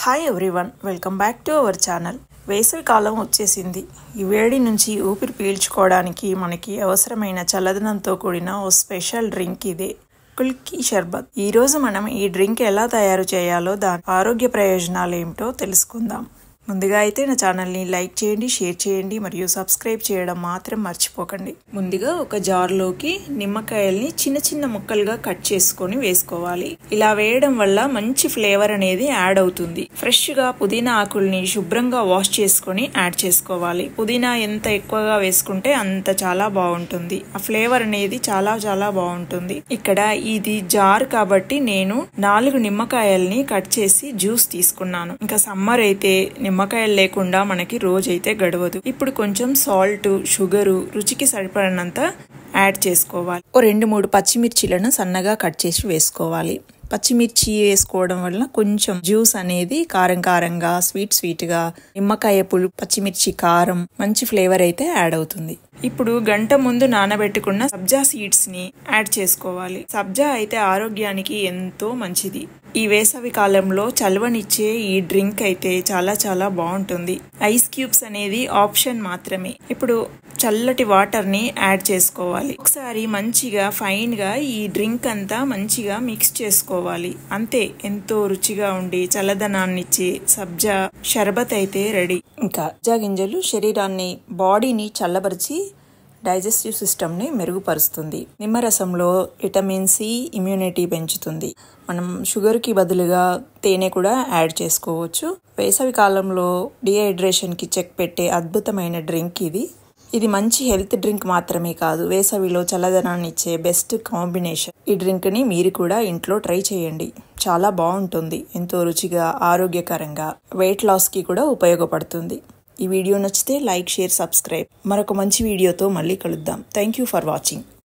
Hi everyone, welcome back to our channel. వేసవి కాలం వచ్చేసింది. ఈ వేడి నుంచి ఊపిరి పీల్చుకోవడానికి మనకి అవసరమైన చల్లదనంతో కూడిన ఓ స్పెషల్ డ్రింక్ ఇదే కుల్ఫీ షర్బత్. ఈరోజు మనం ఈ డ్రింక్ ఎలా తయారు చేయాలో, దాని ఆరోగ్య ప్రయోజనాలు ఏమిటో తెలుసుకుందాం. ముందుగా అయితే నా ఛానల్ని లైక్ చేయండి, షేర్ చేయండి మరియు సబ్స్క్రైబ్ చేయడం మాత్రం మర్చిపోకండి. ముందుగా ఒక జార్లోకి నిమ్మకాయల్ని చిన్న చిన్న ముక్కలుగా కట్ చేసుకొని వేసుకోవాలి. ఇలా వేయడం వల్ల మంచి ఫ్లేవర్ అనేది యాడ్ అవుతుంది. ఫ్రెష్గా పుదీనా ఆకుల్ని శుభ్రంగా వాష్ చేసుకొని యాడ్ చేసుకోవాలి. పుదీనా ఎంత ఎక్కువగా వేసుకుంటే అంత చాలా బాగుంటుంది. ఆ ఫ్లేవర్ అనేది చాలా చాలా బాగుంటుంది. ఇక్కడ ఇది జార్ కాబట్టి నేను 4 నిమ్మకాయల్ని కట్ చేసి జ్యూస్ తీసుకున్నాను. ఇంకా సమ్మర్ అయితే నిమ్మకాయలు లేకుండా మనకి రోజైతే గడవదు. ఇప్పుడు కొంచెం సాల్ట్, షుగరు, రుచికి సరిపడినంత యాడ్ చేసుకోవాలి. 2-3 పచ్చిమిర్చిలను సన్నగా కట్ చేసి వేసుకోవాలి. పచ్చిమిర్చి వేసుకోవడం వల్ల కొంచెం జ్యూస్ అనేది కారం కారంగా, స్వీట్ గా, నిమ్మకాయ పులుపు, పచ్చిమిర్చి కారం, మంచి ఫ్లేవర్ అయితే యాడ్ అవుతుంది. ఇప్పుడు గంట ముందు నానబెట్టుకున్న సబ్జా సీడ్స్ ని యాడ్ చేసుకోవాలి. సబ్జా అయితే ఆరోగ్యానికి ఎంతో మంచిది. ఈ వేసవి కాలంలో చలువనిచ్చే ఈ డ్రింక్ అయితే చాలా చాలా బాగుంటుంది. ఐస్ క్యూబ్స్ అనేది ఆప్షన్ మాత్రమే. ఇప్పుడు చల్లటి వాటర్ ని యాడ్ చేసుకోవాలి. ఒకసారి మంచిగా ఫైన్ గా ఈ డ్రింక్ అంతా మంచిగా మిక్స్ చేసుకోవాలి. అంతే, ఎంతో రుచిగా ఉండి చల్లదనాన్నిచ్చే సబ్జా షర్బత్ అయితే రెడీ. ఇంకా సబ్జా గింజలు శరీరాన్ని, బాడీని చల్లబరిచి డైజెస్టివ్ సిస్టమ్ని మెరుగుపరుస్తుంది. నిమ్మరసంలో విటమిన్ సి ఇమ్యూనిటీ పెంచుతుంది. మనం షుగర్కి బదులుగా తేనె కూడా యాడ్ చేసుకోవచ్చు. వేసవి కాలంలో డిహైడ్రేషన్కి చెక్ పెట్టే అద్భుతమైన డ్రింక్ ఇది. ఇది మంచి హెల్త్ డ్రింక్ మాత్రమే కాదు, వేసవిలో చల్లదనాన్ని ఇచ్చే బెస్ట్ కాంబినేషన్. ఈ డ్రింక్ని మీరు కూడా ఇంట్లో ట్రై చేయండి. చాలా బాగుంటుంది. ఎంతో రుచిగా, ఆరోగ్యకరంగా, వెయిట్ లాస్కి కూడా ఉపయోగపడుతుంది. ఈ వీడియో నచ్చితే లైక్, షేర్, సబ్స్క్రైబ్. మరొక మంచి వీడియోతో మళ్ళీ కలుద్దాం. Thank you for watching.